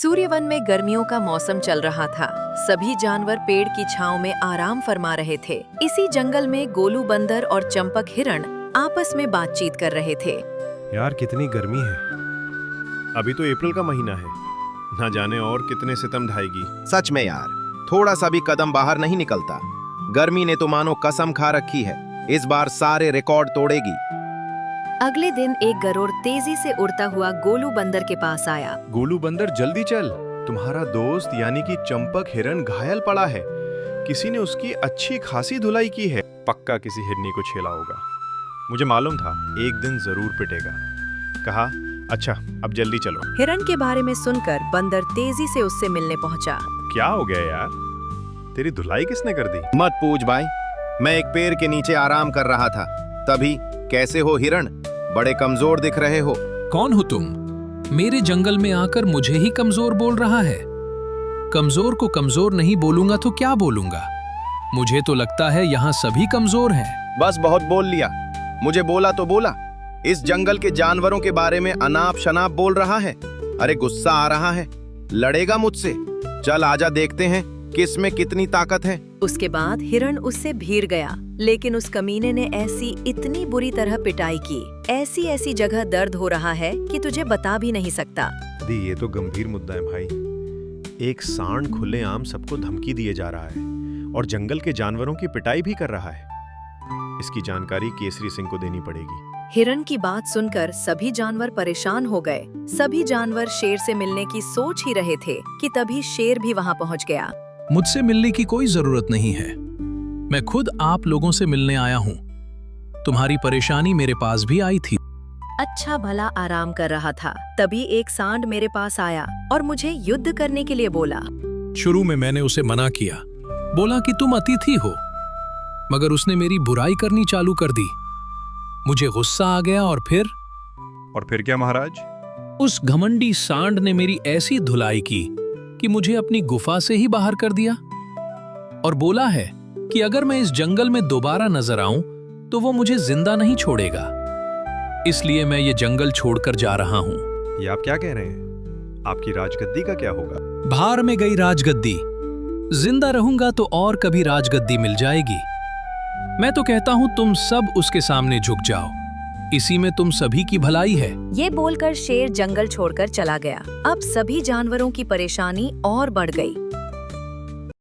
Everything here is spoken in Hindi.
सूर्यवन में गर्मियों का मौसम चल रहा था। सभी जानवर पेड़ की छांव में आराम फरमा रहे थे। इसी जंगल में गोलू बंदर और चंपक हिरण आपस में बातचीत कर रहे थे। यार कितनी गर्मी है। अभी तो अप्रैल का महीना है, ना जाने और कितने सितम ढाएगी। सच में यार, थोड़ा सा भी कदम बाहर नहीं निकलता। गर्मी ने तो मानो कसम खा रखी है, इस बार सारे रिकॉर्ड तोड़ेगी। अगले दिन एक गरुड़ तेजी से उड़ता हुआ गोलू बंदर के पास आया। गोलू बंदर जल्दी चल, तुम्हारा दोस्त यानी कि चंपक हिरन घायल पड़ा है। किसी ने उसकी अच्छी खासी धुलाई की है। पक्का किसी हिरनी को छेला होगा। मुझे मालूम था एक दिन जरूर पिटेगा। कहा अच्छा अब जल्दी चलो। हिरन के बारे में सुनकर बंदर तेजी से उससे मिलने पहुंचा। क्या हो गया यार, तेरी धुलाई किसने कर दी? मत पूछ भाई, मैं एक पेड़ के नीचे आराम कर रहा था, तभी कैसे हो हिरण, बड़े कमजोर दिख रहे हो। कौन हो तुम? मेरे जंगल में आकर मुझे ही कमजोर बोल रहा है। कमजोर को कमजोर नहीं बोलूंगा तो क्या बोलूंगा? मुझे तो लगता है यहाँ सभी कमजोर हैं। बस बहुत बोल लिया, मुझे बोला तो बोला। इस जंगल के जानवरों के बारे में अनाप शनाप बोल रहा है। अरे गुस्सा आ रहा है, लड़ेगा मुझसे। चल आजा, देखते हैं किस में कितनी ताकत है। उसके बाद हिरण उससे भीड़ गया, लेकिन उस कमीने ने ऐसी इतनी बुरी तरह पिटाई की, ऐसी ऐसी जगह दर्द हो रहा है कि तुझे बता भी नहीं सकता। दी ये तो गंभीर मुद्दा है भाई। एक सांड खुलेआम सबको धमकी दिए जा रहा है और जंगल के जानवरों की पिटाई भी कर रहा है। इसकी जानकारी केसरी सिंह को देनी पड़ेगी। हिरण की बात सुनकर सभी जानवर परेशान हो गए। सभी जानवर शेर से मिलने की सोच ही रहे थे कि तभी शेर भी वहां पहुंच गया। मुझसे मिलने की कोई जरूरत नहीं है, मैं खुद आप लोगों से मिलने आया हूँ। तुम्हारी परेशानी मेरे पास भी आई थी। अच्छा भला आराम कर रहा था, तभी एक सांड मेरे पास आया और मुझे युद्ध करने के लिए बोला। शुरू में मैंने उसे मना किया, बोला कि तुम अतिथि हो, मगर उसने मेरी बुराई करनी चालू कर दी। मुझे गुस्सा आ गया और फिर क्या महाराज? उस घमंडी सांड ने मेरी ऐसी धुलाई की कि मुझे अपनी गुफा से ही बाहर कर दिया और बोला है कि अगर मैं इस जंगल में दोबारा नजर आऊं तो वो मुझे जिंदा नहीं छोड़ेगा। इसलिए मैं ये जंगल छोड़कर जा रहा हूं। ये आप क्या कह रहे हैं? आपकी राजगद्दी का क्या होगा? भार में गई राजगद्दी, जिंदा रहूंगा तो और कभी राजगद्दी मिल जाएगी। मैं तो कहता हूं तुम सब उसके सामने झुक जाओ, इसी में तुम सभी की भलाई है। ये बोलकर शेर जंगल छोड़कर चला गया। अब सभी जानवरों की परेशानी और बढ़ गई।